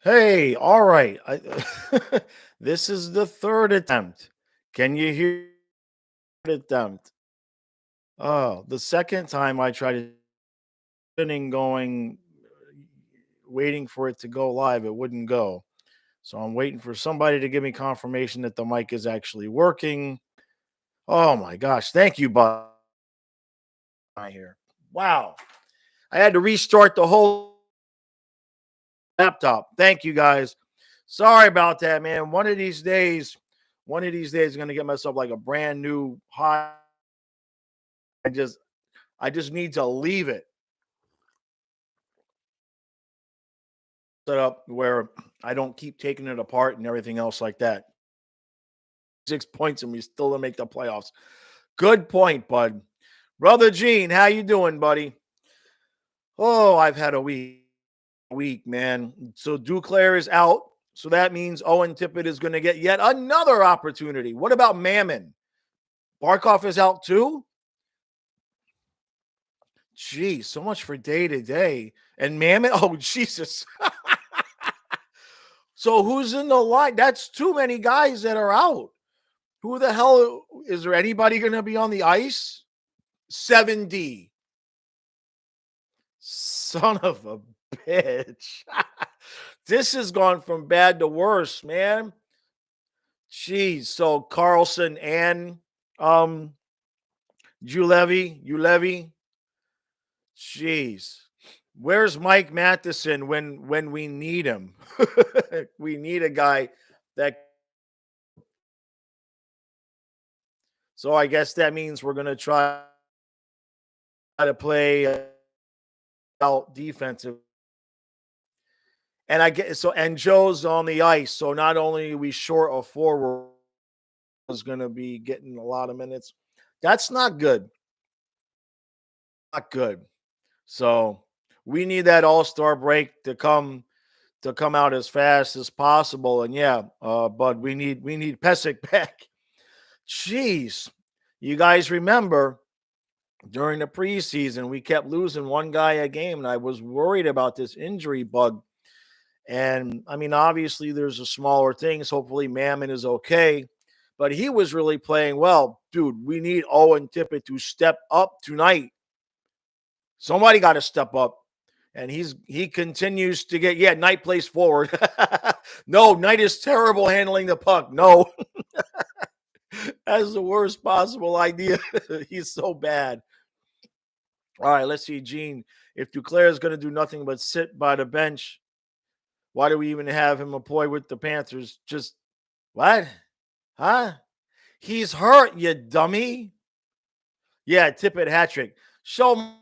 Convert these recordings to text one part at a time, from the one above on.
Hey, all right. This is the third attempt. Can you hear the attempt? Oh, the second time I tried spinning going, waiting for it to go live, it wouldn't go. So I'm waiting for somebody to give me confirmation that the mic is actually working. Oh my gosh. Thank you, bud. Here. Wow. I had to restart the whole laptop. Thank you guys. Sorry about that, man. One of these days, I'm gonna get myself like a brand new high. I just, I just need to leave it set up where I don't keep taking it apart and everything else like that. 6 points and we still don't make the playoffs. Good point, bud. Brother Gene, how you doing, buddy? Oh, I've had a week, man. So Duclair is out. So that means Owen Tippett is going to get yet another opportunity. What about Mammon? Barkov is out too? Gee, so much for day to day. And Mammon, oh, Jesus. So who's in the line? That's too many guys that are out. Who the hell is there anybody going to be on the ice? 7D. Son of a bitch. This has gone from bad to worse, man. Jeez. So Carlson and um Julevi. Jeez. Where's Mike Matheson when we need him? We need a guy that. So I guess that means we're going to try to play out defensive. And I get so and Joe's on the ice. So not only are we short of forward, is going to be getting a lot of minutes. That's not good. Not good. So we need that all-star break to come out as fast as possible. And yeah, but we need Pesic back. Jeez. You guys remember during the preseason, we kept losing one guy a game, and I was worried about this injury bug. And I mean, obviously, there's a smaller things. Hopefully, Mammon is okay, but he was really playing well, dude. We need Owen Tippett to step up tonight. Somebody got to step up, and he continues to get. Yeah, Knight plays forward. No, Knight is terrible handling the puck. No, that's the worst possible idea. He's so bad. All right, let's see, Gene. If Duclair is going to do nothing but sit by the bench, why do we even have him employed with the Panthers? Just what? Huh? He's hurt, you dummy. Yeah, Tippett hat trick. Show me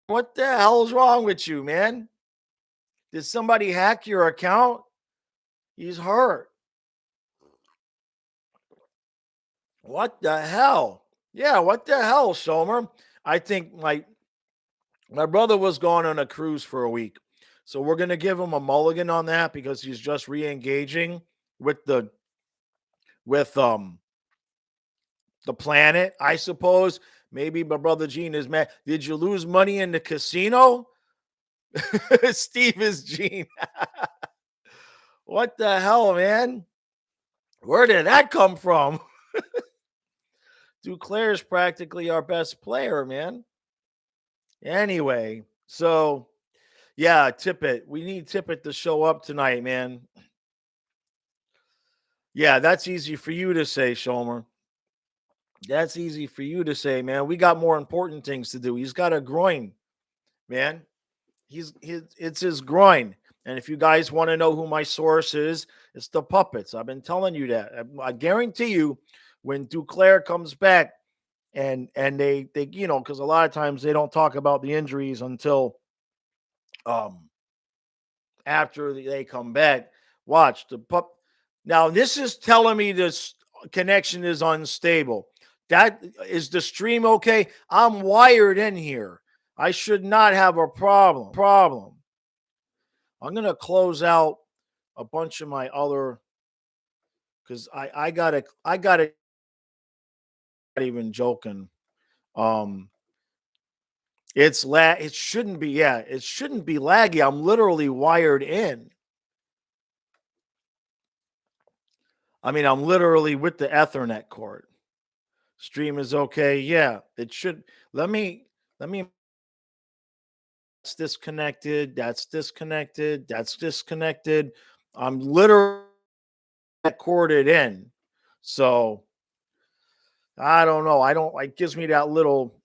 what the hell is wrong with you, man? Did somebody hack your account? He's hurt. What the hell? Yeah, what the hell, Shomer? I think my brother was going on a cruise for a week. So we're gonna give him a mulligan on that because he's just re-engaging with with the planet, I suppose. Maybe my brother Gene is mad. Did you lose money in the casino? Steve is Gene. What the hell, man? Where did that come from? Duclair is practically our best player, man. Anyway, so yeah, Tippett. We need Tippett to show up tonight, man. Yeah, that's easy for you to say, Shomer. That's easy for you to say, man. We got more important things to do. He's got a groin, man. It's his groin. And if you guys want to know who my source is, it's the puppets. I've been telling you that. I guarantee you, when Duclair comes back, and they because a lot of times they don't talk about the injuries until um after they come back. Watch the pup. Now this is telling me this connection is unstable. That is the stream okay? I'm wired in here. I should not have a problem. I'm gonna close out a bunch of my other because I gotta not even joking. Um it shouldn't be, yeah, it shouldn't be laggy. I'm literally wired in. I mean, I'm literally with the Ethernet cord. Stream is okay. Yeah, it should. Let me. That's disconnected. That's disconnected. That's disconnected. I'm literally corded in. So I don't know. I don't. It gives me that little.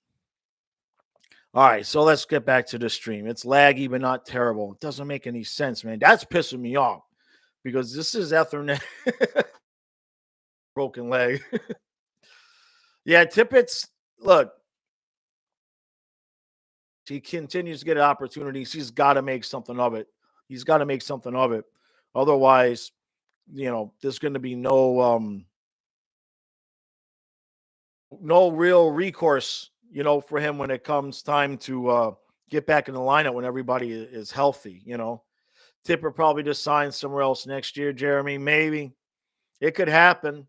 All right, so let's get back to the stream. It's laggy, but not terrible. It doesn't make any sense, man. That's pissing me off because this is Ethernet. Broken leg. Yeah, Tippett's look, he continues to get opportunities. He's got to make something of it. He's got to make something of it. Otherwise, there's going to be no real recourse, for him when it comes time to get back in the lineup when everybody is healthy. Tipper probably just signs somewhere else next year, Jeremy. Maybe. It could happen.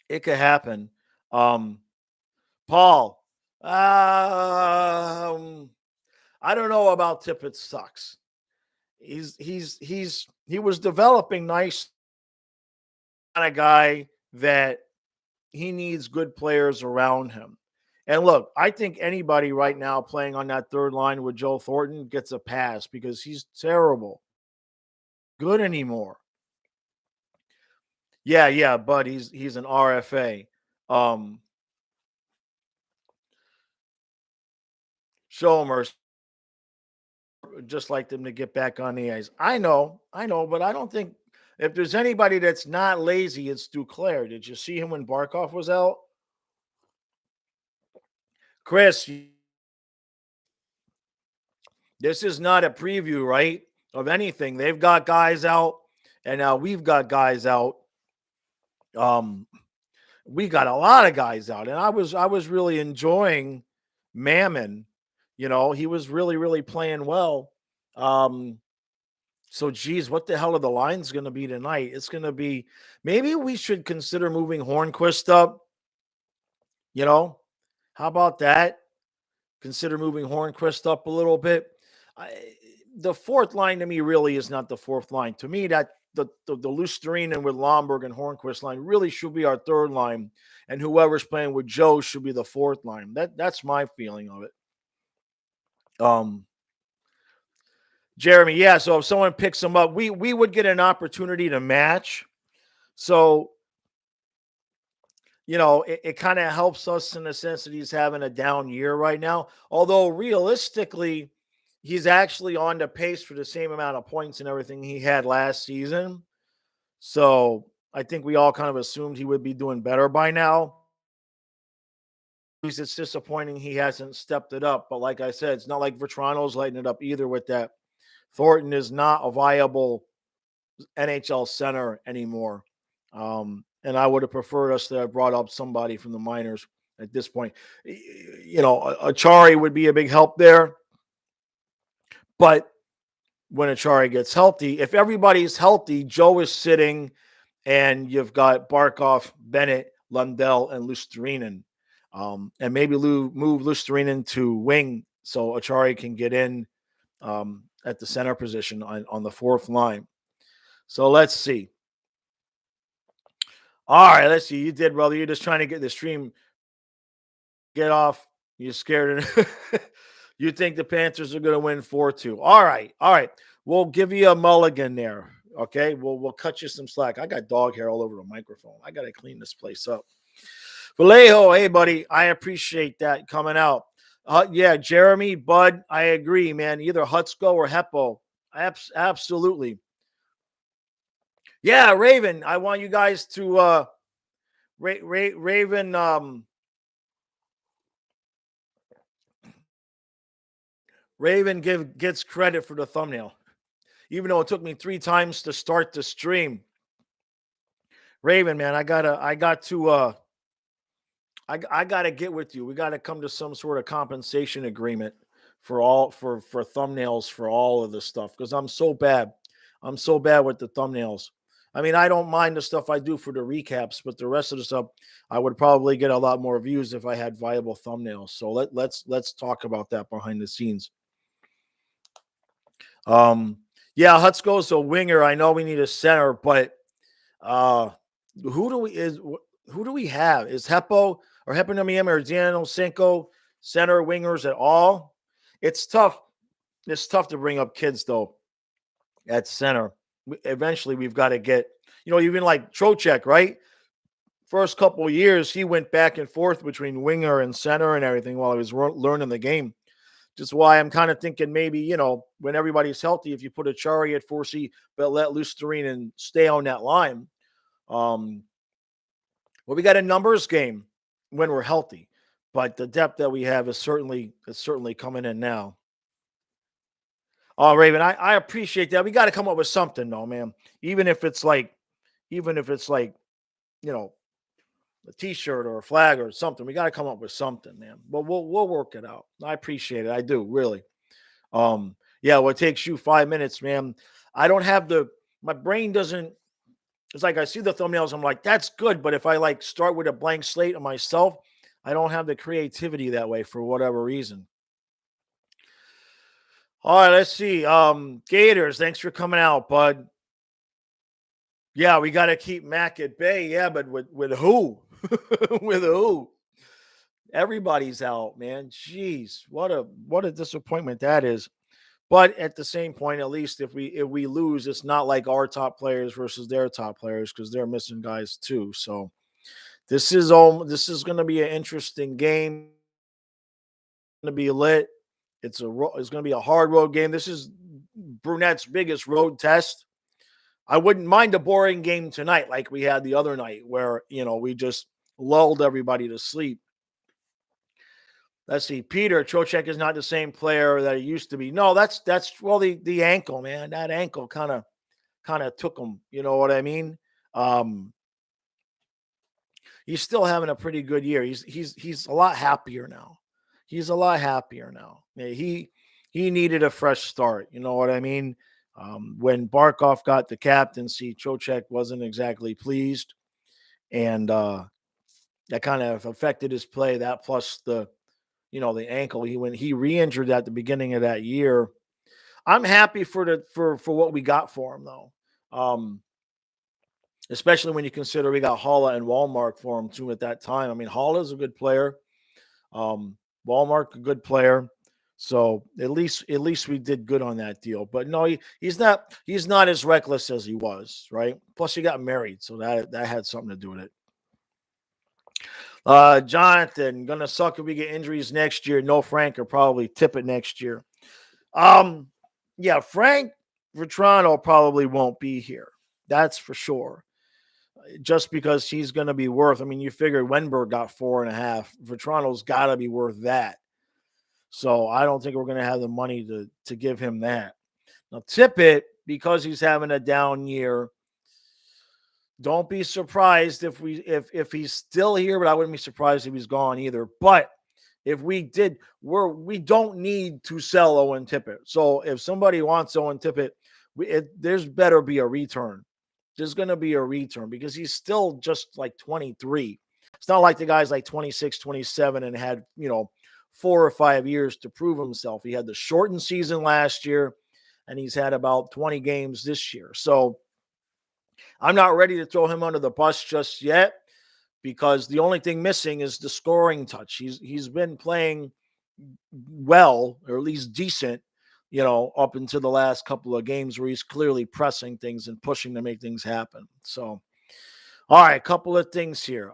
It could happen. Paul, I don't know about Tippett sucks. He was developing nice kind of guy that he needs good players around him. And look, I think anybody right now playing on that third line with Joe Thornton gets a pass because he's terrible. Good anymore. Yeah, but he's an RFA. Show him, just like them to get back on the ice. I know, but I don't think if there's anybody that's not lazy, it's Duclair. Did you see him when Barkov was out? Chris, this is not a preview, right, of anything. They've got guys out, and now we've got guys out. We got a lot of guys out, and I was really enjoying Mammon. He was really, really playing well. So, geez, what the hell are the lines going to be tonight? It's going to be maybe we should consider moving Hornquist up. How about that? Consider moving Hornquist up a little bit. The fourth line to me really is not the fourth line. To me, that the Lusterinen with Lomberg and Hornquist line really should be our third line, and whoever's playing with Joe should be the fourth line. That's my feeling of it. Jeremy, yeah. So if someone picks him up, we would get an opportunity to match. So, it kind of helps us in the sense that he's having a down year right now. Although realistically, he's actually on the pace for the same amount of points and everything he had last season. So I think we all kind of assumed he would be doing better by now. It's disappointing he hasn't stepped it up. But like I said, it's not like Vetrano's lighting it up either with that. Thornton is not a viable NHL center anymore. And I would have preferred us to have brought up somebody from the minors at this point. Achari would be a big help there. But when Achari gets healthy, if everybody's healthy, Joe is sitting and you've got Barkov, Bennett, Lundell, and Lusterinen. And maybe move Lusterinen to wing so Achari can get in at the center position on the fourth line. So let's see. All right, let's see. You did, brother. You're just trying to get the stream get off. You're scared. You think the Panthers are going to win 4-2. All right. We'll give you a mulligan there. Okay. We'll cut you some slack. I got dog hair all over the microphone. I got to clean this place up. Vallejo, hey, buddy. I appreciate that coming out. Yeah, Jeremy, Bud, I agree, man. Either Hutsko or Heppo. Absolutely. Yeah, Raven, I want you guys to Raven Raven gets credit for the thumbnail. Even though it took me 3 times to start the stream. Raven, man, I got to get with you. We got to come to some sort of compensation agreement for thumbnails for all of this stuff because I'm so bad. I'm so bad with the thumbnails. I mean, I don't mind the stuff I do for the recaps, but the rest of the stuff, I would probably get a lot more views if I had viable thumbnails. So let's talk about that behind the scenes. Yeah, Hutsko's a winger. I know we need a center, but Uh, who do we have? Is Hepo or Heponiemi or Daniel Cinco center wingers at all? It's tough. It's tough to bring up kids though at center. Eventually, we've got to get even like Trocheck, right? First couple of years, he went back and forth between winger and center and everything while he was learning the game. Just why I'm kind of thinking maybe, when everybody's healthy, if you put a Chari at 4C, but let Lusterin and stay on that line. Well, we got a numbers game when we're healthy, but the depth that we have is certainly coming in now. Oh, Raven, I appreciate that. We got to come up with something, though, man. Even if it's like, a T-shirt or a flag or something. We got to come up with something, man. But we'll work it out. I appreciate it. I do, really. Yeah, well, it takes you 5 minutes, man. I don't have my brain doesn't. It's like I see the thumbnails. I'm like, that's good. But if I like start with a blank slate on myself, I don't have the creativity that way for whatever reason. All right, let's see. Gators, thanks for coming out, bud. Yeah, we got to keep Mac at bay. Yeah, but with who? With who? Everybody's out, man. Jeez, what a disappointment that is. But at the same point, at least if we lose, it's not like our top players versus their top players because they're missing guys too. So this is going to be an interesting game. It's going to be lit. It's going to be a hard road game. This is Brunette's biggest road test. I wouldn't mind a boring game tonight like we had the other night where, we just lulled everybody to sleep. Let's see. Peter, Trocheck is not the same player that he used to be. No, that's the ankle, man. That ankle kind of took him. You know what I mean? He's still having a pretty good year. He's a lot happier now. He's a lot happier now. He needed a fresh start. You know what I mean? When Barkov got the captaincy, Trocheck wasn't exactly pleased, and that kind of affected his play. That plus the ankle. When he re-injured at the beginning of that year. I'm happy for what we got for him though. Especially when you consider we got Holla and Walmart for him too at that time. I mean, Holla's a good player. Walmart a good player. So at least we did good on that deal. But no, he's not as reckless as he was, right? Plus he got married, so that had something to do with it. Jonathan, gonna suck if we get injuries next year. No, Frank will probably tip it next year. Yeah, Frank Vetrano probably won't be here. That's for sure. Just because he's going to be worth. I mean, you figure Wenberg got 4.5. Vetrano's got to be worth that. So I don't think we're going to have the money to give him that. Now, Tippett, because he's having a down year, don't be surprised if he's still here, but I wouldn't be surprised if he's gone either. But if we did, we don't need to sell Owen Tippett. So if somebody wants Owen Tippett, there's better be a return. There's going to be a return because he's still just like 23. It's not like the guy's like 26, 27 and had, 4 or 5 years to prove himself. He had the shortened season last year and he's had about 20 games this year. So I'm not ready to throw him under the bus just yet because the only thing missing is the scoring touch. He's been playing well, or at least decent, up until the last couple of games where he's clearly pressing things and pushing to make things happen. So, all right, a couple of things here.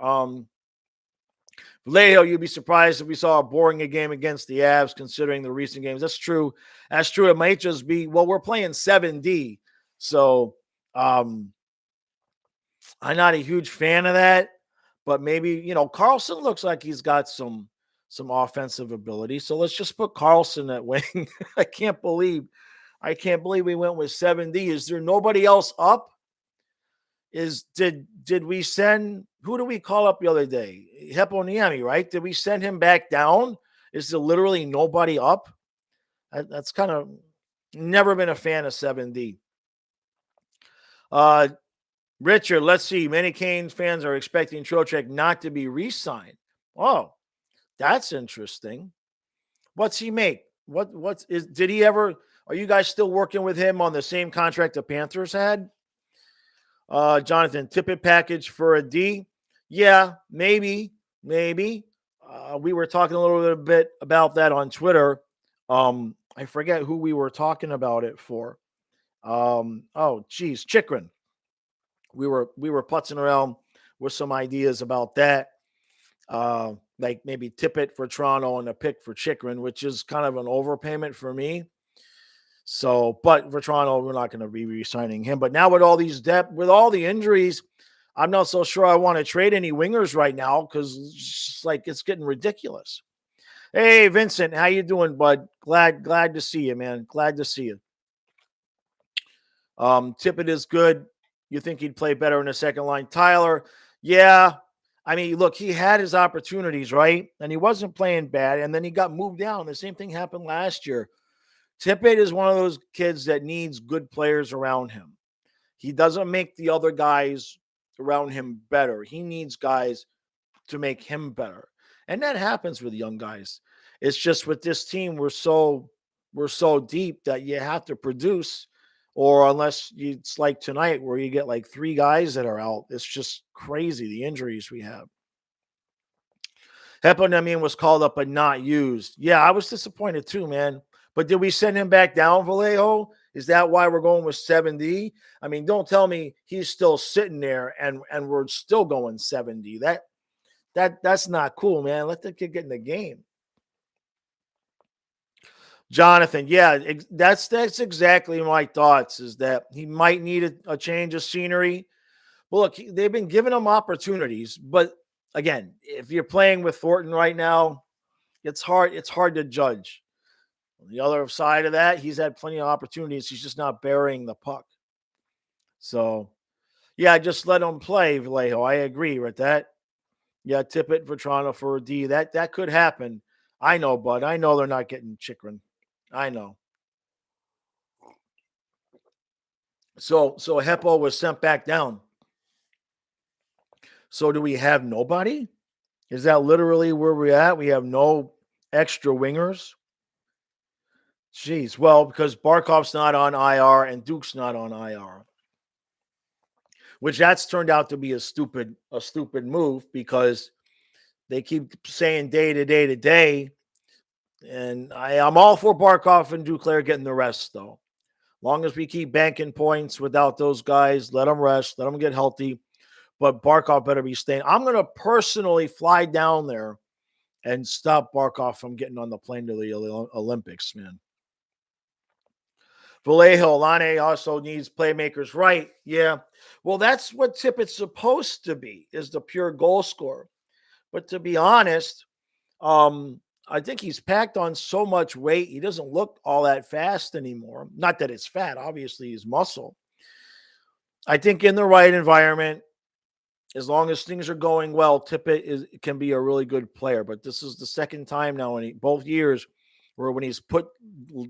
Vallejo, you'd be surprised if we saw a boring game against the Avs considering the recent games. That's true. It might just be, well, we're playing 7D. So, I'm not a huge fan of that, but maybe, Carlson looks like he's got some offensive ability. So let's just put Carlson at wing. I can't believe we went with 7D. Is there nobody else up? Did we send, who do we call up the other day? Heponiemi, right? Did we send him back down? Is there literally nobody up? That's kind of never been a fan of 7D. Richard, let's see. Many Canes fans are expecting Trocheck not to be re-signed. Oh, that's interesting. What's he make? Did he ever, are you guys still working with him on the same contract the Panthers had? Jonathan, Tippett package for a D. Yeah, maybe, maybe. We were talking a little bit about that on Twitter. I forget who we were talking about it for. Oh, geez, Chikrin. We were putzing around with some ideas about that. Like maybe Tippett for Toronto and a pick for Chikrin, which is kind of an overpayment for me. So, but for Toronto, we're not going to be re-signing him. But now with all these depth, with all the injuries, I'm not so sure I want to trade any wingers right now because it's getting ridiculous. Hey, Vincent, how you doing, bud? Glad to see you, man. Glad to see you. Tippett is good. You think he'd play better in the second line? Tyler, yeah. I mean, look, he had his opportunities, right? And he wasn't playing bad. And then he got moved down. The same thing happened last year. Tippett is one of those kids that needs good players around him. He doesn't make the other guys around him better. He needs guys to make him better. And that happens with young guys. It's just with this team, we're so deep that you have to produce, or unless it's like tonight where you get like 3 guys that are out. It's just crazy the injuries we have. Heponiemian was called up but not used. Yeah, I was disappointed too, man. But did we send him back down, Vallejo? Is that why we're going with 7D? I mean, don't tell me he's still sitting there and we're still going 7D. That's not cool, man. Let the kid get in the game. Jonathan, yeah, that's exactly my thoughts. Is that he might need a change of scenery. Well, look, they've been giving him opportunities, but again, if you're playing with Thornton right now, it's hard to judge. On the other side of that, he's had plenty of opportunities. He's just not burying the puck. So, yeah, just let him play, Vallejo. I agree with that. Yeah, Tippett for Toronto for a D. That could happen. I know, bud. I know they're not getting Chikrin. I know. So Heppo was sent back down. So do we have nobody? Is that literally where we're at? We have no extra wingers? Jeez. Well, because Barkov's not on IR and Duke's not on IR. Which that's turned out to be a stupid move because they keep saying day to day to day. And I'm all for Barkov and Duclair getting the rest, though. Long as we keep banking points without those guys, let them rest, let them get healthy. But Barkov better be staying. I'm going to personally fly down there and stop Barkov from getting on the plane to the Olympics, man. Vallejo, Lane also needs playmakers, right? Yeah. Well, that's what Tippett's supposed to be, is the pure goal scorer. But to be honest, I think he's packed on so much weight, he doesn't look all that fast anymore. Not that it's fat, obviously he's muscle. I think in the right environment, as long as things are going well, Tippett can be a really good player. But this is the second time now in both years where when he's put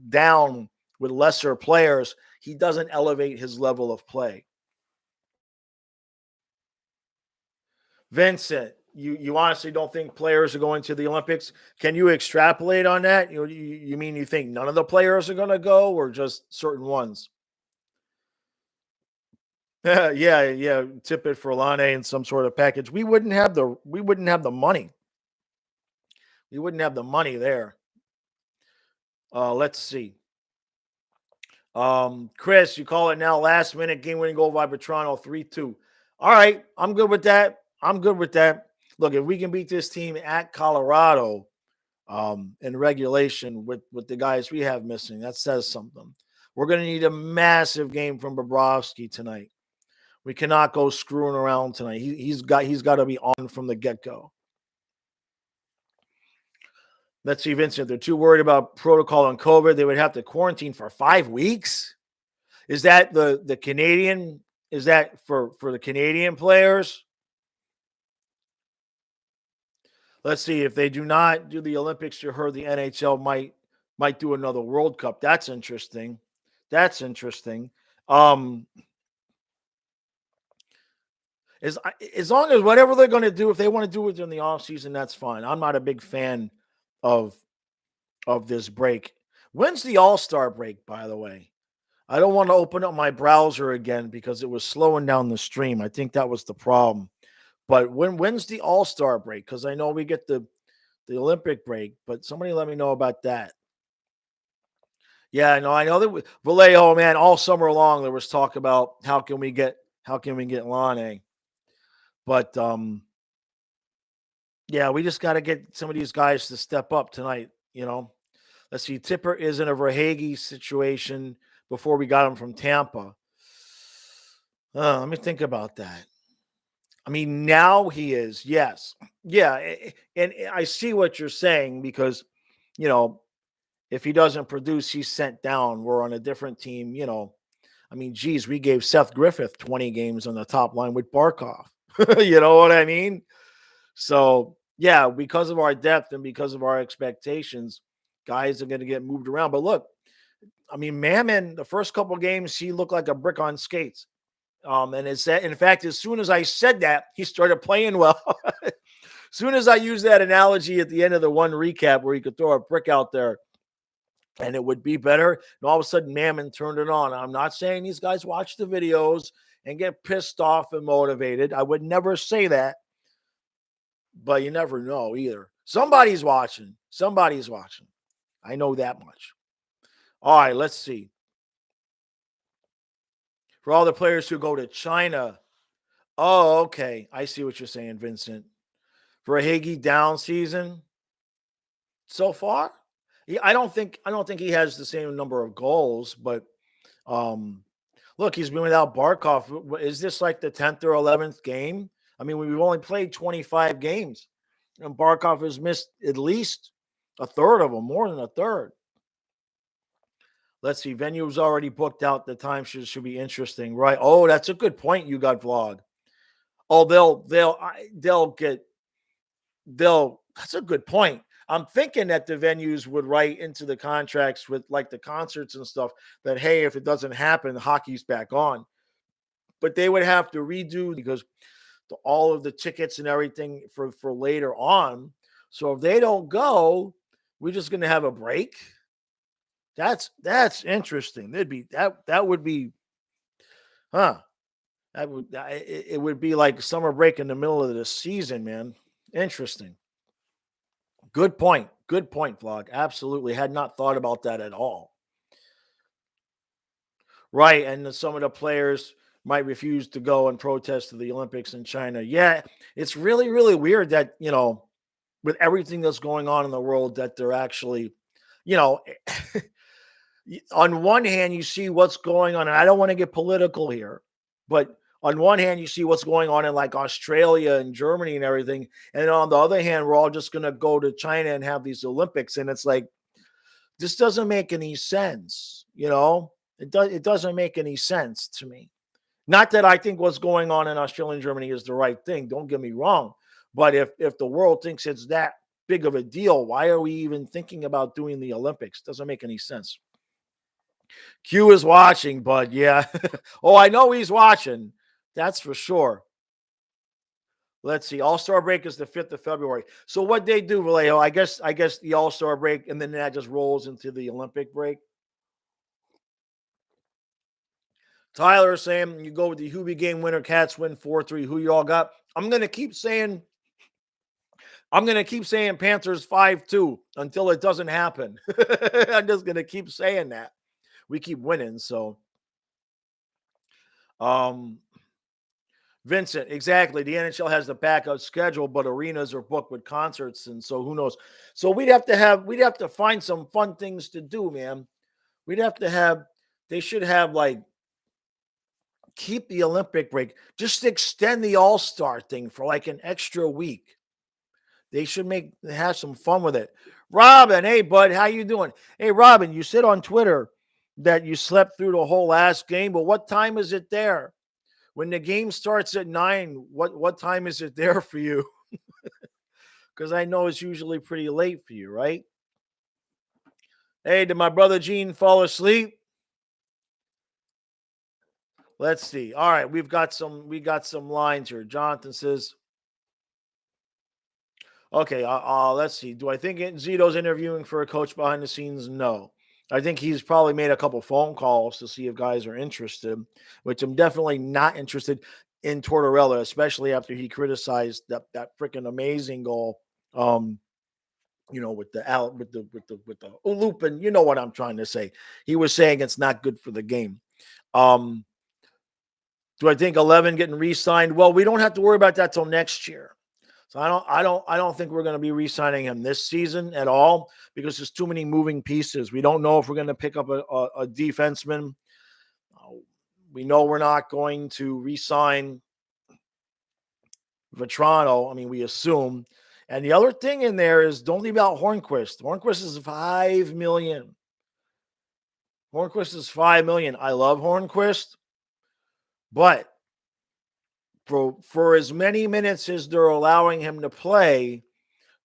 down with lesser players, he doesn't elevate his level of play. Vincent, you honestly don't think players are going to the Olympics? Can you extrapolate on that? You mean you think none of the players are going to go, or just certain ones? yeah. Tippett for Lane and some sort of package. We wouldn't have the money. We wouldn't have the money there. Let's see. Chris, you call it now. Last minute game winning goal by Petrano, 3-2. All right, I'm good with that. Look, if we can beat this team at Colorado in regulation with the guys we have missing, that says something. We're going to need a massive game from Bobrovsky tonight. We cannot go screwing around tonight. He's got to be on from the get-go. Let's see, Vincent. They're too worried about protocol on COVID. They would have to quarantine for 5 weeks. Is that the Canadian? Is that for the Canadian players? Let's see. If they do not do the Olympics, you heard the NHL might do another World Cup. That's interesting. As long as whatever they're going to do, if they want to do it in the off season, that's fine. I'm not a big fan of this break. When's the All-Star break, by the way? I don't want to open up my browser again because it was slowing down the stream. I think that was the problem. But when's the All-Star break? Because I know we get the Olympic break, but somebody let me know about that. Yeah, no, I know that Vallejo, man, all summer long there was talk about how can we get Lane. But yeah, we just got to get some of these guys to step up tonight. Let's see. Tipper is in a Verhage situation before we got him from Tampa. Let me think about that. I mean, now he is, yes. Yeah. And I see what you're saying because, you know, if he doesn't produce, he's sent down. We're on a different team. I mean, geez, we gave Seth Griffith 20 games on the top line with Barkov. You know what I mean? So, yeah, because of our depth and because of our expectations, guys are going to get moved around. But look, I mean, Mammon, the first couple of games, he looked like a brick on skates. And it's that, in fact, as soon as I said that, he started playing well. As soon as I used that analogy at the end of the one recap where he could throw a brick out there and it would be better, and all of a sudden Mammon turned it on. I'm not saying these guys watch the videos and get pissed off and motivated. I would never say that, but you never know either. Somebody's watching. Somebody's watching. I know that much. All right, let's see. For all the players who go to China. Oh, okay. I see what you're saying, Vincent. For a Higgy down season so far, I don't think he has the same number of goals, but look, he's been without Barkov. Is this like the 10th or 11th game? I mean, we've only played 25 games, and Barkov has missed at least a third of them, more than a third. Let's see. Venue's already booked out. The time should be interesting, right? Oh, that's a good point. You got vlog. Oh, that's a good point. I'm thinking that the venues would write into the contracts with like the concerts and stuff that, hey, if it doesn't happen, hockey's back on. But they would have to redo because all of the tickets and everything for later on. So if they don't go, we're just going to have a break. That's interesting. That would be, huh? It would be like summer break in the middle of the season, man. Interesting. Good point. Good point, Vlog. Absolutely. Had not thought about that at all. Right. And some of the players might refuse to go and protest to the Olympics in China. Yeah. It's really, really weird that, with everything that's going on in the world, that they're actually, on one hand, you see what's going on. And I don't want to get political here, but on one hand, you see what's going on in like Australia and Germany and everything. And on the other hand, we're all just going to go to China and have these Olympics. And it's like, this doesn't make any sense. It doesn't make any sense to me. Not that I think what's going on in Australia and Germany is the right thing. Don't get me wrong. But if the world thinks it's that big of a deal, why are we even thinking about doing the Olympics? Doesn't make any sense. Q is watching, bud. Yeah. Oh, I know he's watching. That's for sure. Let's see. All-Star break is the 5th of February. So what they do, Vallejo, I guess the All-Star break, and then that just rolls into the Olympic break. Tyler is saying you go with the Hubie game winner, Cats win 4-3. Who you all got? I'm gonna keep saying Panthers 5-2 until it doesn't happen. I'm just gonna keep saying that. We keep winning, so Vincent, exactly. The NHL has the backup schedule, but arenas are booked with concerts, and so who knows? So we'd have to find some fun things to do, man. They should have like keep the Olympic break, just extend the All-Star thing for like an extra week. They should have some fun with it. Robin, hey bud, how you doing? Hey Robin, you said on Twitter that you slept through the whole last game, but what time is it there? When the game starts at 9, what time is it there for you? Because I know it's usually pretty late for you, right? Hey, did my brother Gene fall asleep? Let's see. All right, we got some lines here. Jonathan says, okay, let's see. Do I think Zito's interviewing for a coach behind the scenes? No. I think he's probably made a couple phone calls to see if guys are interested, which I'm definitely not interested in Tortorella, especially after he criticized that freaking amazing goal. With the out with the loop, and you know what I'm trying to say. He was saying it's not good for the game. Um, do I think 11 getting re-signed? Well, we don't have to worry about that till next year. So I don't think we're going to be re-signing him this season at all because there's too many moving pieces. We don't know if we're going to pick up a defenseman. We know we're not going to re-sign Vetrano. I mean, we assume. And the other thing in there is don't leave out Hornquist. Hornquist is $5 million. Hornquist is $5 million. I love Hornquist, but for as many minutes as they're allowing him to play,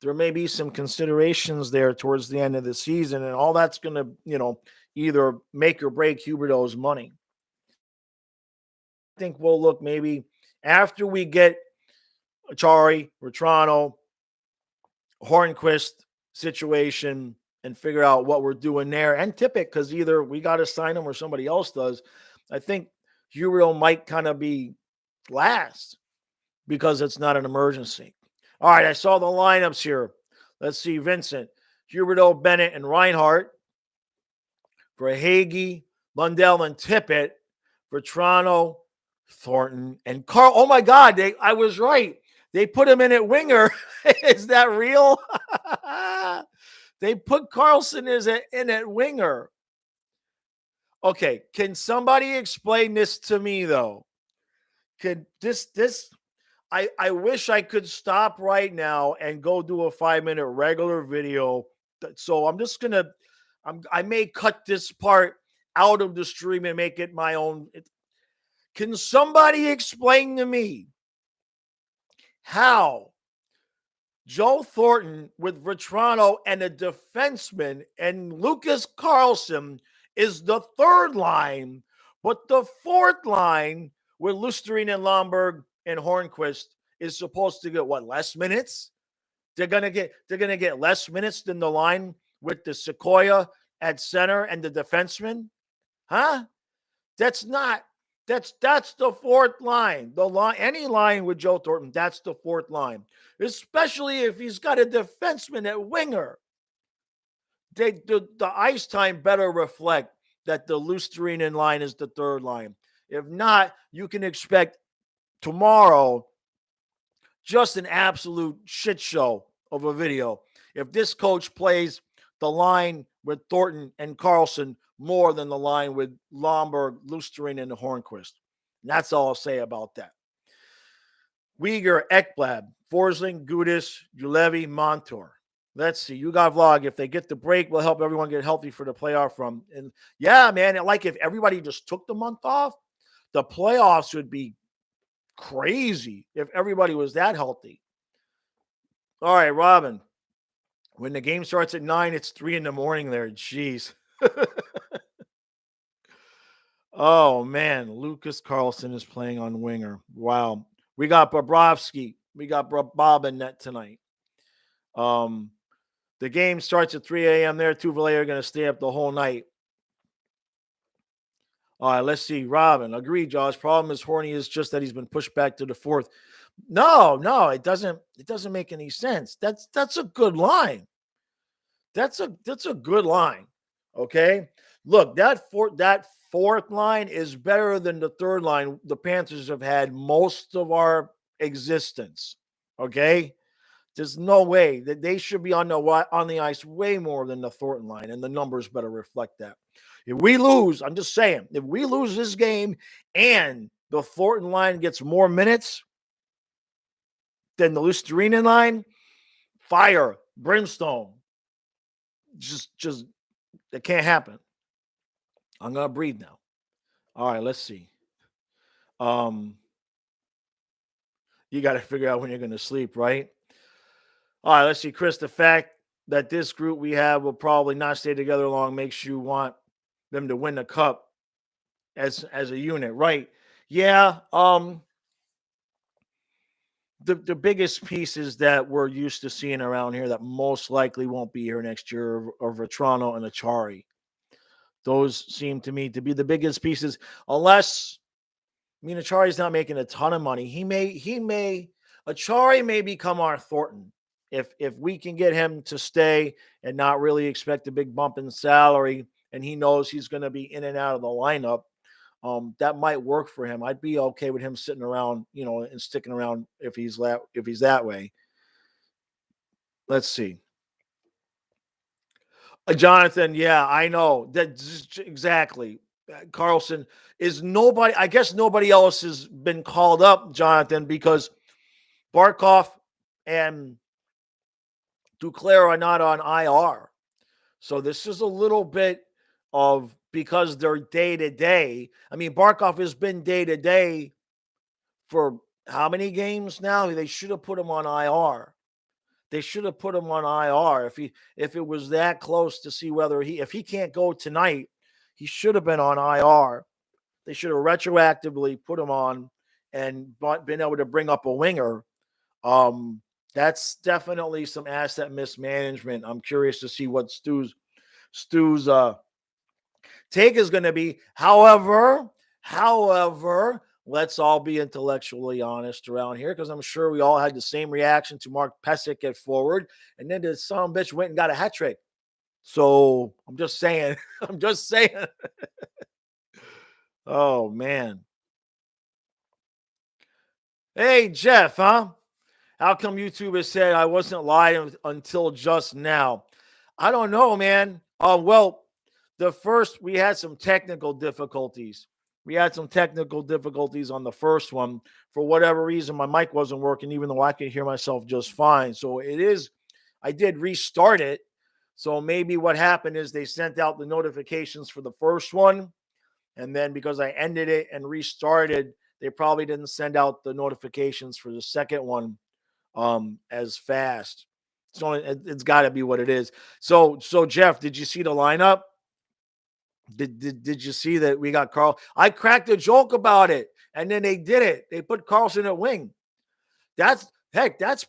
there may be some considerations there towards the end of the season, and all that's going to, either make or break Huberdeau's money. I think we'll look maybe after we get Achari, Vetrano, Hornquist situation and figure out what we're doing there and tip it because either we got to sign him or somebody else does. I think Huberdeau might kind of be last because it's not an emergency. All right, I saw the lineups here. Let's see, Vincent, Huberdeau, Bennett, and Reinhart. For Hagee, Lundell, and Tippett. For Toronto, Thornton, and Carl. Oh, my God, I was right. They put him in at winger. Is that real? They put Carlson in at winger. Okay, can somebody explain this to me, though? Could this I wish I could stop right now and go do a 5-minute regular video. So I'm just going to, I may cut this part out of the stream and make it my own. Can somebody explain to me how Joe Thornton with Vetrano and a defenseman and Lucas Carlson is the third line, but the fourth line with Lusterine and Lomberg and Hornquist is supposed to get less minutes? They're gonna get less minutes than the line with the Sequoia at center and the defenseman? Huh? That's the fourth line. Any line with Joe Thornton, that's the fourth line. Especially if he's got a defenseman at winger. The ice time better reflect that the Lusterine line is the third line. If not, you can expect tomorrow just an absolute shit show of a video. If this coach plays the line with Thornton and Carlson more than the line with Lomberg, Lusterine, and Hornquist. And that's all I'll say about that. Uyghur, Ekblad, Forsling, Gudis, Julevi, Montour. Let's see. You got vlog. If they get the break, we'll help everyone get healthy for the playoff run. And yeah, man, like if everybody just took the month off, the playoffs would be crazy if everybody was that healthy. All right, Robin. When the game starts at 9, it's 3 a.m. there. Jeez. Oh, man. Lucas Carlson is playing on winger. Wow. We got Bobrovsky. We got Bob in net tonight. The game starts at 3 a.m. there. Tuvale are going to stay up the whole night. All right, let's see. Robin, agree, Josh. Problem is Horny is just that he's been pushed back to the fourth. No, it doesn't make any sense. That's a good line. That's a good line. Okay. Look, that fourth line is better than the third line the Panthers have had most of our existence. Okay. There's no way that they should be on the ice way more than the Thornton line, and the numbers better reflect that. If we lose, I'm just saying, if we lose this game and the Thornton line gets more minutes than the Lusterine line, fire, brimstone. Just it can't happen. I'm gonna breathe now. All right, let's see. You got to figure out when you're gonna sleep, right? All right, let's see, Chris. The fact that this group we have will probably not stay together long makes you want them to win the cup as a unit, right? Yeah. The biggest pieces that we're used to seeing around here that most likely won't be here next year are Vetrano and Achari. Those seem to me to be the biggest pieces. Unless, I mean, Achari's not making a ton of money. Achari may become our Thornton if we can get him to stay and not really expect a big bump in salary, and he knows he's going to be in and out of the lineup. That might work for him. I'd be okay with him sitting around, and sticking around if he's that way. Let's see. Jonathan, yeah, I know that exactly. Carlson is nobody. I guess nobody else has been called up, Jonathan, because Barkov and Duclair are not on IR. So this is a little bit of because they're day to day. I mean, Barkov has been day to day for how many games now? They should have put him on IR. They should have put him on IR if it was that close to see whether if he can't go tonight, he should have been on IR. They should have retroactively put him on and been able to bring up a winger. That's definitely some asset mismanagement. I'm curious to see what Stu's take is going to be. However, let's all be intellectually honest around here, because I'm sure we all had the same reaction to Mark Pesic at forward, and then the son of a bitch went and got a hat trick. So I'm just saying. Oh, man. Hey, Jeff, huh? How come YouTube has said I wasn't live until just now? I don't know, man. Well, we had some technical difficulties. We had some technical difficulties on the first one. For whatever reason, my mic wasn't working, even though I could hear myself just fine. So I did restart it. So maybe what happened is they sent out the notifications for the first one. And then because I ended it and restarted, they probably didn't send out the notifications for the second one as fast. So it's got to be what it is. So Jeff, did you see the lineup? Did you see that we got Carl? I cracked a joke about it, and then they did it. They put Carlson at wing. That's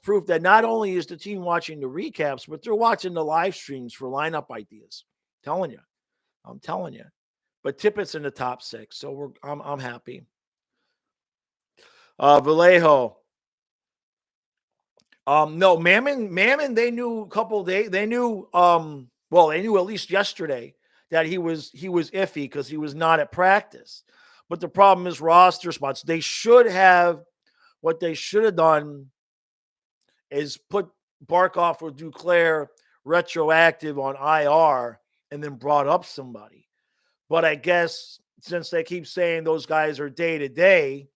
proof that not only is the team watching the recaps, but they're watching the live streams for lineup ideas. I'm telling you. But Tippett's in the top 6, so I'm happy. Vallejo. No, Mammon, they knew a couple days. They knew, they knew at least yesterday that he was iffy because he was not at practice. But the problem is roster spots. What they should have done is put Barkov or Duclair retroactive on IR and then brought up somebody. But I guess since they keep saying those guys are day to day,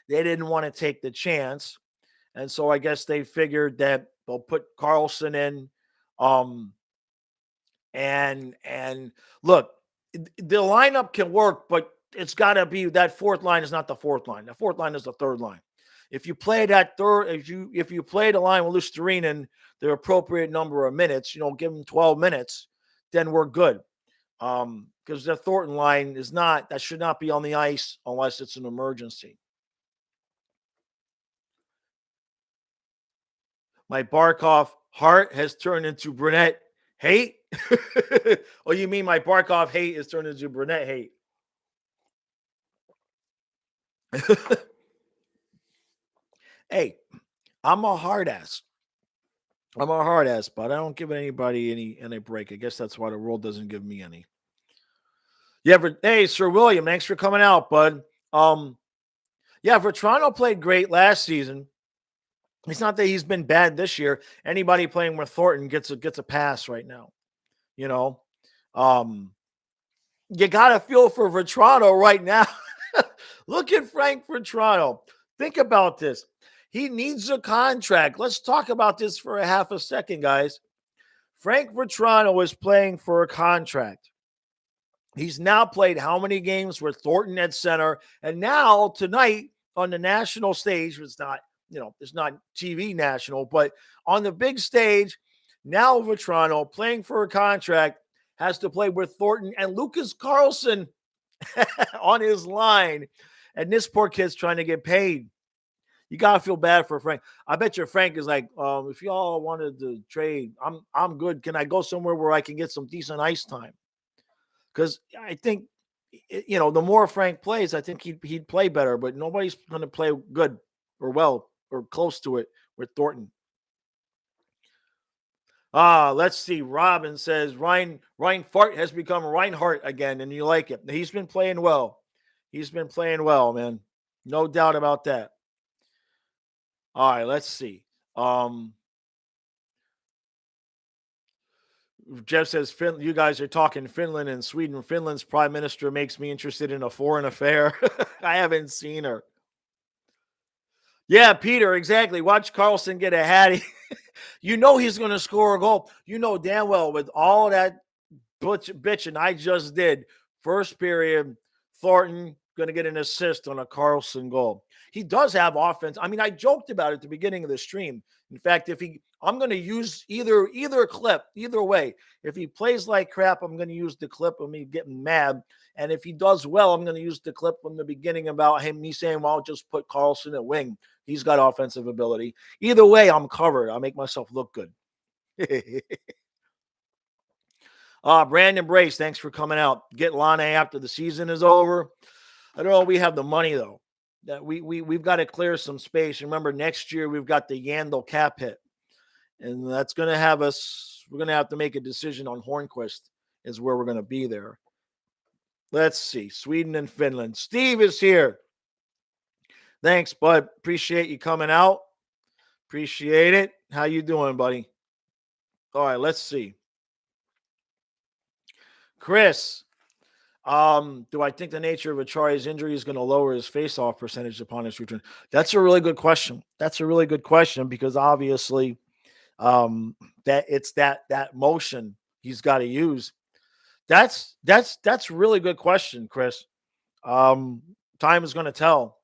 they didn't want to take the chance. And so I guess they figured that they'll put Carlson in. And look, the lineup can work, but it's got to be that fourth line is not the fourth line. The fourth line is the third line. If you play that third, if you play the line with Lusterinen the appropriate number of minutes, give them 12 minutes, then we're good. Because the Thornton line should not be on the ice unless it's an emergency. My Barkov heart has turned into Brunette hate. Oh, you mean my Barkov hate is turned into Brunette hate? Hey, I'm a hard ass. But I don't give anybody any break. I guess that's why the world doesn't give me any. Yeah, hey, Sir William, thanks for coming out, bud. Yeah, Toronto played great last season. It's not that he's been bad this year. Anybody playing with Thornton gets a pass right now. You got to feel for Vetrano right now. Look at Frank Vetrano. Think about this. He needs a contract. Let's talk about this for a half a second, guys. Frank Vetrano is playing for a contract. He's now played how many games with Thornton at center? And now tonight on the national stage, it's not TV national, but on the big stage, now Vetrano playing for a contract has to play with Thornton and Lucas Carlson on his line. And this poor kid's trying to get paid. You got to feel bad for Frank. I bet you Frank is like, if y'all wanted to trade, I'm good. Can I go somewhere where I can get some decent ice time? because I think the more Frank plays, I think he'd play better. But nobody's going to play good or well or close to it with Thornton. Let's see. Robin says Ryan Fart has become Reinhardt again, and you like it. He's been playing well. He's been playing well, man. No doubt about that. All right, let's see. Jeff says, you guys are talking Finland and Sweden. Finland's prime minister makes me interested in a foreign affair. I haven't seen her. Yeah, Peter, exactly. Watch Carlson get a hattie. He's going to score a goal. You know damn well with all that bitching I just did, first period, Thornton going to get an assist on a Carlson goal. He does have offense. I mean, I joked about it at the beginning of the stream. In fact, I'm going to use either clip, either way. If he plays like crap, I'm going to use the clip of me getting mad. And if he does well, I'm going to use the clip from the beginning about me saying, well, I'll just put Carlson at wing. He's got offensive ability. Either way, I'm covered. I'll make myself look good. Brandon Brace, thanks for coming out. Get Lane after the season is over. I don't know. We have the money, though. That we've got to clear some space. Remember, next year we've got the Yandel cap hit. And that's going to have us, we're going to have to make a decision on Hornquist is where we're going to be there. Let's see. Sweden and Finland. Steve is here. Thanks, bud. Appreciate you coming out. Appreciate it. How you doing, buddy? All right, let's see. Chris, do I think the nature of Achari's injury is going to lower his face-off percentage upon his return? That's a really good question. Because obviously that it's that motion he's got to use. That's a really good question, Chris. Time is going to tell.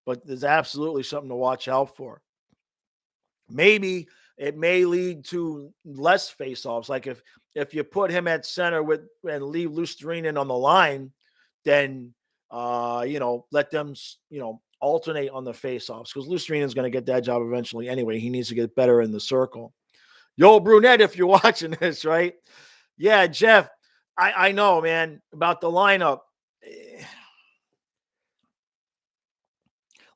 But there's absolutely something to watch out for. Maybe it may lead to less face-offs. Like if you put him at center and leave Lusterinen on the line, then let them alternate on the face-offs because Lusterinen is going to get that job eventually anyway. He needs to get better in the circle. Yo, Brunette, if you're watching this, right? Yeah, Jeff, I know, man, about the lineup.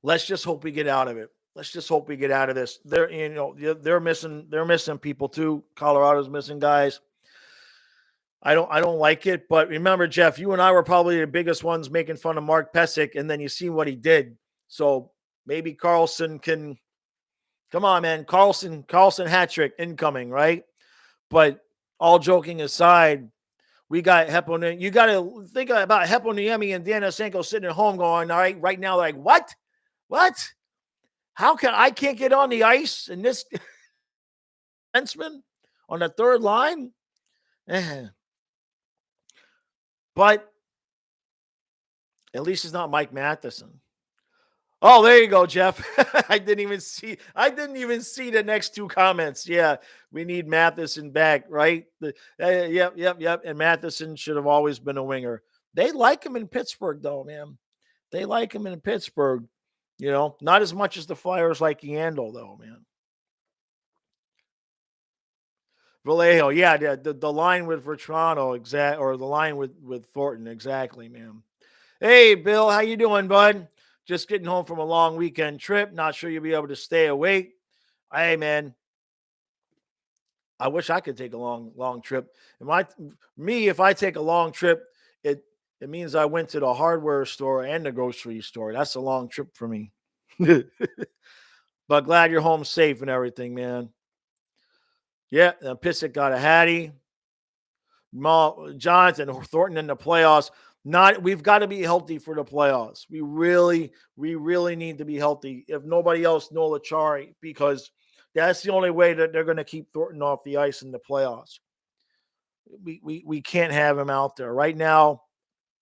Let's just hope we get out of it. Let's just hope we get out of this. They're missing people too. Colorado's missing guys. I don't like it, but remember, Jeff, you and I were probably the biggest ones making fun of Mark Pesic, and then you see what he did. So maybe Carlson can come on, man. Carlson hat trick incoming, right? But all joking aside, we got Heponiemi. You got to think about Heponiemi and Dan Osenko sitting at home going, all right now, like, what? How I can't get on the ice and this defenseman on the third line? But at least it's not Mike Matheson. Oh, there you go, Jeff. I didn't even see the next two comments. Yeah, we need Matheson back, right? Yep. And Matheson should have always been a winger. They like him in Pittsburgh, though, man. They like him in Pittsburgh. Not as much as the Flyers like Yandel, though, man. Vallejo, yeah, the line with Vetrano, or the line with Thornton, exactly, man. Hey, Bill, how you doing, bud? Just getting home from a long weekend trip. Not sure you'll be able to stay awake. Hey, man, I wish I could take a long trip. If I take a long trip, it means I went to the hardware store and the grocery store. That's a long trip for me. But glad you're home safe and everything, man. Yeah, Pissick got a hattie. Jonathan Thornton in the playoffs. We've got to be healthy for the playoffs. We really need to be healthy. If nobody else, Noel Acciari, because that's the only way that they're going to keep Thornton off the ice in the playoffs. We can't have him out there right now.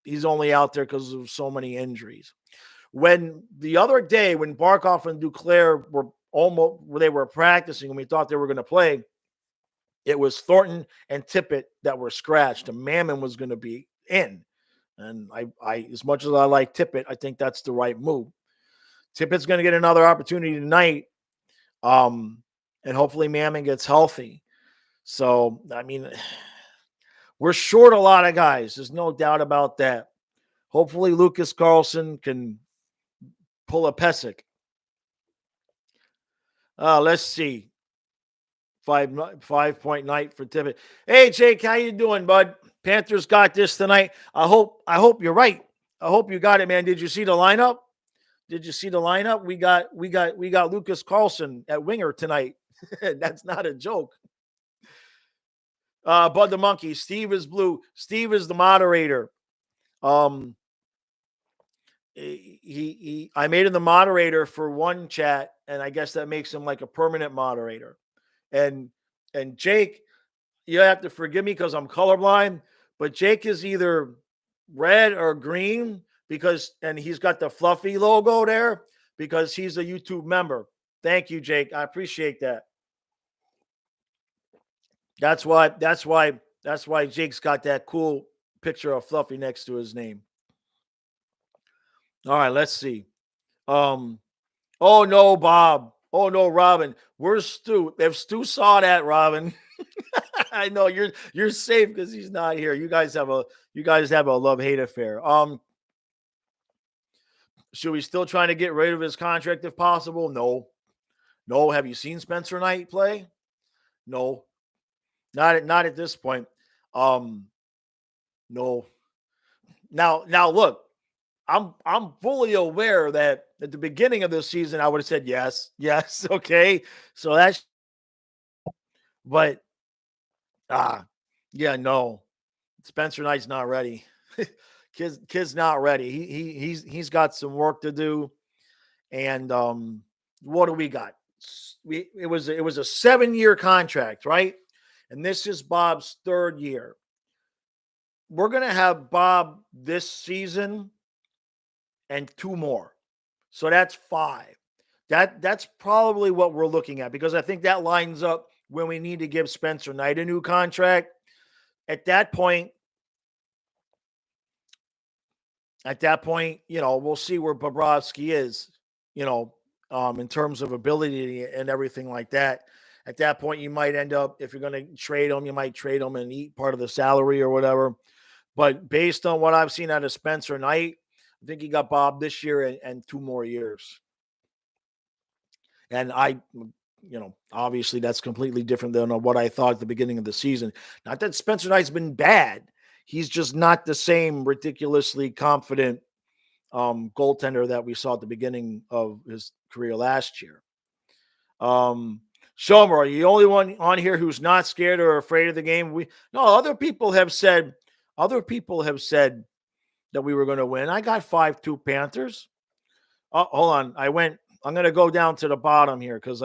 He's only out there because of so many injuries. When the other day, when Barkov and Duclair were practicing and we thought they were going to play, it was Thornton and Tippett that were scratched. And Mammon was going to be in. And I, as much as I like Tippett, I think that's the right move. Tippett's going to get another opportunity tonight. And hopefully Mammon gets healthy. So, I mean, We're short a lot of guys. There's no doubt about that. Hopefully, Lucas Carlson can pull a Pesic. Let's see. 5-point night for Tippett. Hey, Jake, how you doing, bud? Panthers got this tonight. I hope you're right. I hope you got it, man. Did you see the lineup? We got Lucas Carlson at winger tonight. That's not a joke. Bud the Monkey. Steve is blue. Steve is the moderator. I made him the moderator for one chat, and I guess that makes him like a permanent moderator. And Jake, you have to forgive me because I'm colorblind, but Jake is either red or green and he's got the fluffy logo there because he's a YouTube member. Thank you, Jake. I appreciate that. That's why Jake's got that cool picture of Fluffy next to his name. All right, let's see. Oh no, Bob. Oh no, Robin. Where's Stu? If Stu saw that, Robin, I know you're safe because he's not here. You guys have a love-hate affair. Should we still trying to get rid of his contract if possible? No. Have you seen Spencer Knight play? No. Not at this point. No. Now look, I'm fully aware that at the beginning of the season I would have said yes, okay. So that's, but yeah, no. Spencer Knight's not ready. Kid's not ready. He's got some work to do. And what do we got? It was a 7-year contract, right? And this is Bob's 3rd year. We're going to have Bob this season and 2 more. So that's 5. That's probably what we're looking at because I think that lines up when we need to give Spencer Knight a new contract. At that point, we'll see where Bobrovsky is, in terms of ability and everything like that. At that point, you might end up, if you're going to trade him, you might trade him and eat part of the salary or whatever. But based on what I've seen out of Spencer Knight, I think he got Bob this year and 2 more years. And obviously that's completely different than what I thought at the beginning of the season. Not that Spencer Knight's been bad. He's just not the same ridiculously confident goaltender that we saw at the beginning of his career last year. Shomer, are you the only one on here who's not scared or afraid of the game? Other people have said that we were going to win. I got 5-2 Panthers. Hold on. I'm going to go down to the bottom here because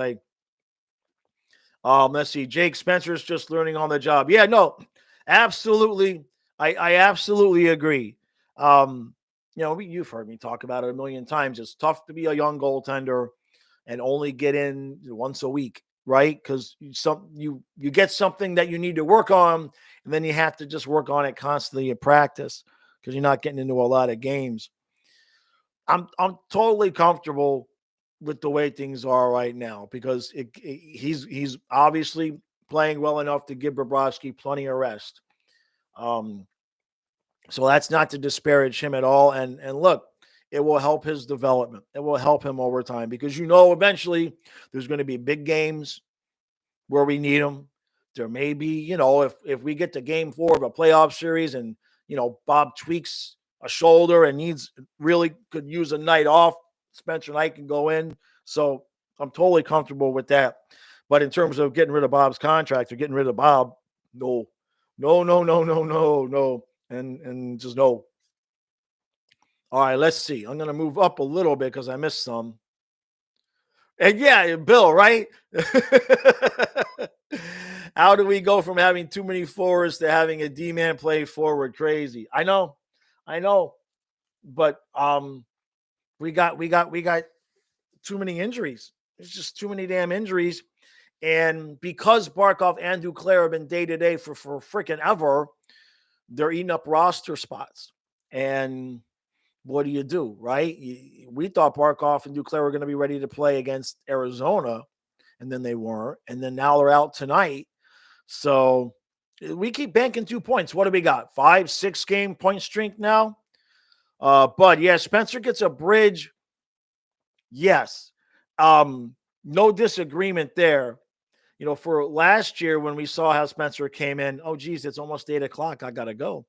let's see. Jake Spencer's just learning on the job. Yeah, no, absolutely. I absolutely agree. You've heard me talk about it a million times. It's tough to be a young goaltender and only get in once a week, right? Because you get something that you need to work on, and then you have to just work on it constantly in practice because you're not getting into a lot of games. I'm totally comfortable with the way things are right now because he's obviously playing well enough to give Bobrovsky plenty of rest. So that's not to disparage him at all. And look, it will help his development. It will help him over time because eventually there's going to be big games where we need him. There may be, if we get to game 4 of a playoff series and, Bob tweaks a shoulder and could use a night off, Spencer Knight can go in. So I'm totally comfortable with that. But in terms of getting rid of Bob's contract or getting rid of Bob, no. And just no. All right, let's see. I'm going to move up a little bit because I missed some. And yeah, Bill, right? How do we go from having too many forwards to having a D-man play forward? Crazy. I know. But we got too many injuries. There's just too many damn injuries. And because Barkov and Duclair have been day-to-day for freaking ever, they're eating up roster spots. And what do you do, right? We thought Barkov and Duclair were going to be ready to play against Arizona, and then they weren't. And then now they're out tonight. So We keep banking 2 points. What do we got? 5, 6 game point streak now. But yeah, Spencer gets a bridge. Yes. No disagreement there. For last year when we saw how Spencer came in, oh geez, it's almost 8:00. I gotta go.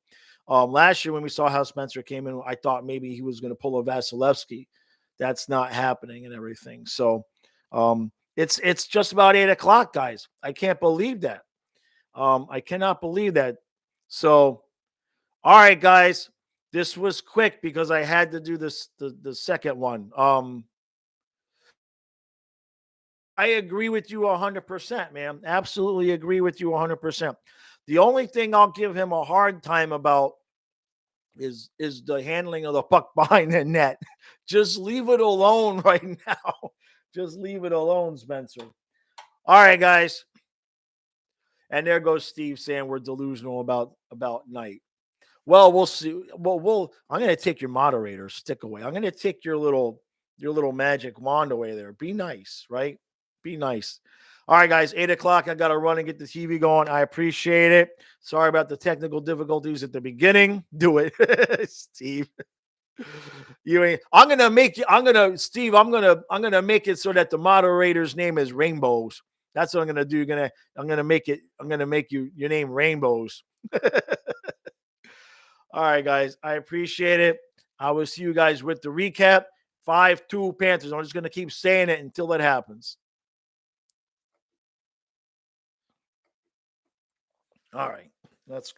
Last year when we saw how Spencer came in, I thought maybe he was going to pull a Vasilevsky. That's not happening and everything. So it's just about 8:00, guys. I can't believe that. I cannot believe that. So, all right, guys, this was quick because I had to do this the second one. I agree with you 100%, man. Absolutely agree with you 100%. The only thing I'll give him a hard time about is the handling of the puck behind the net. Just leave it alone right now. Just leave it alone, Spencer. All right, guys. And there goes Steve saying we're delusional about Knight. Well, we'll see. Well, I'm going to take your moderator stick away. I'm going to take your little magic wand away there. Be nice, right? Be nice. All right, guys, 8:00. I got to run and get the TV going. I appreciate it. Sorry about the technical difficulties at the beginning. Do it, Steve. You ain't. I'm gonna make you. Steve. I'm gonna make it so that the moderator's name is Rainbows. That's what I'm gonna do. I'm gonna make it. I'm gonna make your name Rainbows. All right, guys. I appreciate it. I will see you guys with the recap. 5-2 Panthers. I'm just gonna keep saying it until it happens. All right, let's go.